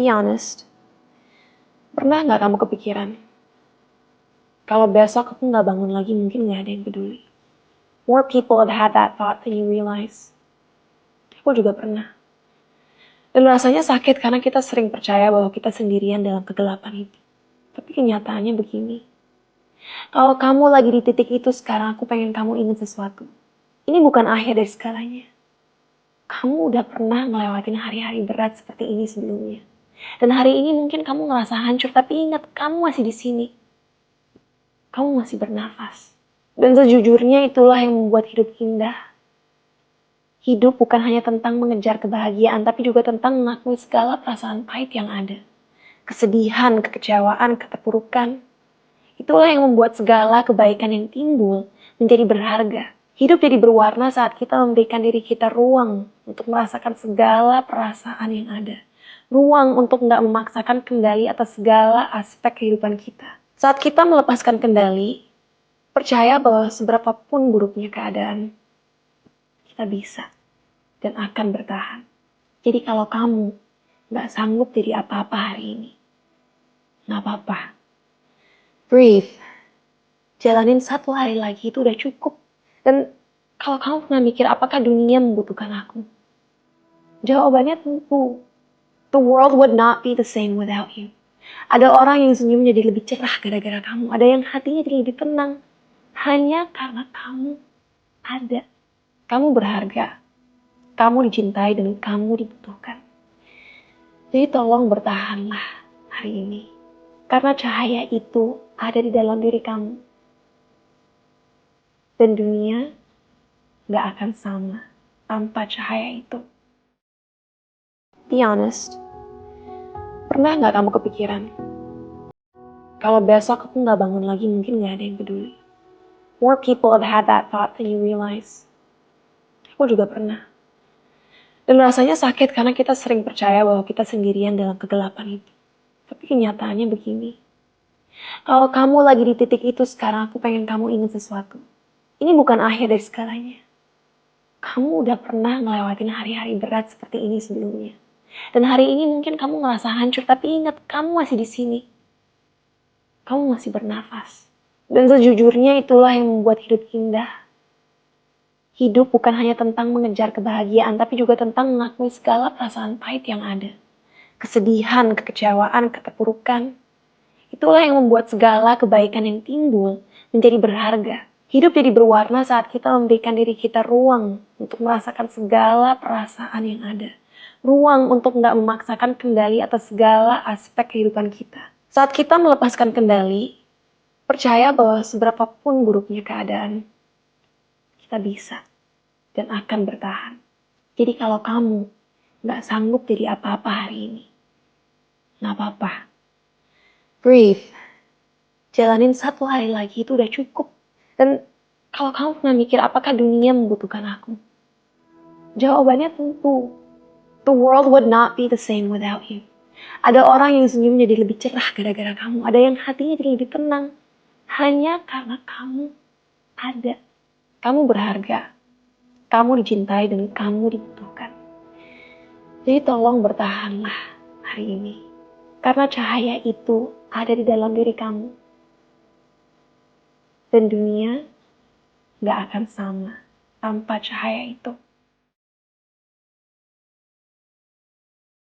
Be honest. Pernah nggak kamu kepikiran? Kalau besok aku nggak bangun lagi, mungkin nggak ada yang peduli. More people have had that thought than you realize. Aku juga pernah. Dan rasanya sakit karena kita sering percaya bahwa kita sendirian dalam kegelapan itu. Tapi kenyataannya begini. Kalau kamu lagi di titik itu sekarang, aku pengen kamu ingat sesuatu. Ini bukan akhir dari segalanya. Kamu udah pernah ngelewatin hari-hari berat seperti ini sebelumnya. Dan hari ini mungkin kamu ngerasa hancur, tapi ingat, kamu masih di sini. Kamu masih bernafas. Dan sejujurnya itulah yang membuat hidup indah. Hidup bukan hanya tentang mengejar kebahagiaan, tapi juga tentang mengakui segala perasaan pahit yang ada. Kesedihan, kekecewaan, keterpurukan. Itulah yang membuat segala kebaikan yang timbul menjadi berharga. Hidup jadi berwarna saat kita memberikan diri kita ruang untuk merasakan segala perasaan yang ada. Ruang untuk nggak memaksakan kendali atas segala aspek kehidupan kita. Saat kita melepaskan kendali, percaya bahwa seberapapun buruknya keadaan, kita bisa dan akan bertahan. Jadi kalau kamu nggak sanggup jadi apa-apa hari ini, nggak apa-apa. Breathe. Jalanin satu hari lagi itu udah cukup. Dan kalau kamu pernah mikir apakah dunia membutuhkan aku? Jawabannya tentu. The world would not be the same without you. Ada orang yang senyum jadi lebih cerah gara-gara kamu. Ada yang hatinya jadi lebih tenang. Hanya karena kamu ada. Kamu berharga. Kamu dicintai dan kamu dibutuhkan. Jadi tolong bertahanlah hari ini. Karena cahaya itu ada di dalam diri kamu. Dan dunia gak akan sama tanpa cahaya itu. Be honest. Pernah gak kamu kepikiran? Kalau besok aku gak bangun lagi, mungkin gak ada yang peduli. More people have had that thought than you realize. Aku juga pernah. Dan rasanya sakit karena kita sering percaya bahwa kita sendirian dalam kegelapan itu. Tapi kenyataannya begini. Kalau kamu lagi di titik itu sekarang, aku pengen kamu ingat sesuatu. Ini bukan akhir dari segalanya. Kamu udah pernah ngelewatin hari-hari berat seperti ini sebelumnya. Dan hari ini mungkin kamu ngerasa hancur, tapi ingat, kamu masih di sini. Kamu masih bernafas. Dan sejujurnya itulah yang membuat hidup indah. Hidup bukan hanya tentang mengejar kebahagiaan, tapi juga tentang mengakui segala perasaan pahit yang ada. Kesedihan, kekecewaan, keterpurukan. Itulah yang membuat segala kebaikan yang timbul menjadi berharga. Hidup jadi berwarna saat kita memberikan diri kita ruang untuk merasakan segala perasaan yang ada. Ruang untuk nggak memaksakan kendali atas segala aspek kehidupan kita. Saat kita melepaskan kendali, percaya bahwa seberapapun buruknya keadaan, kita bisa dan akan bertahan. Jadi kalau kamu nggak sanggup jadi apa-apa hari ini, nggak apa-apa. Breathe. Jalanin satu hari lagi itu udah cukup. Dan kalau kamu pernah mikir apakah dunia membutuhkan aku? Jawabannya tentu. The world would not be the same without you. Ada orang yang senyum jadi lebih cerah gara-gara kamu. Ada yang hatinya jadi lebih tenang. Hanya karena kamu ada. Kamu berharga. Kamu dicintai dan kamu dibutuhkan. Jadi tolong bertahanlah hari ini. Karena cahaya itu ada di dalam diri kamu. Dan dunia gak akan sama tanpa cahaya itu.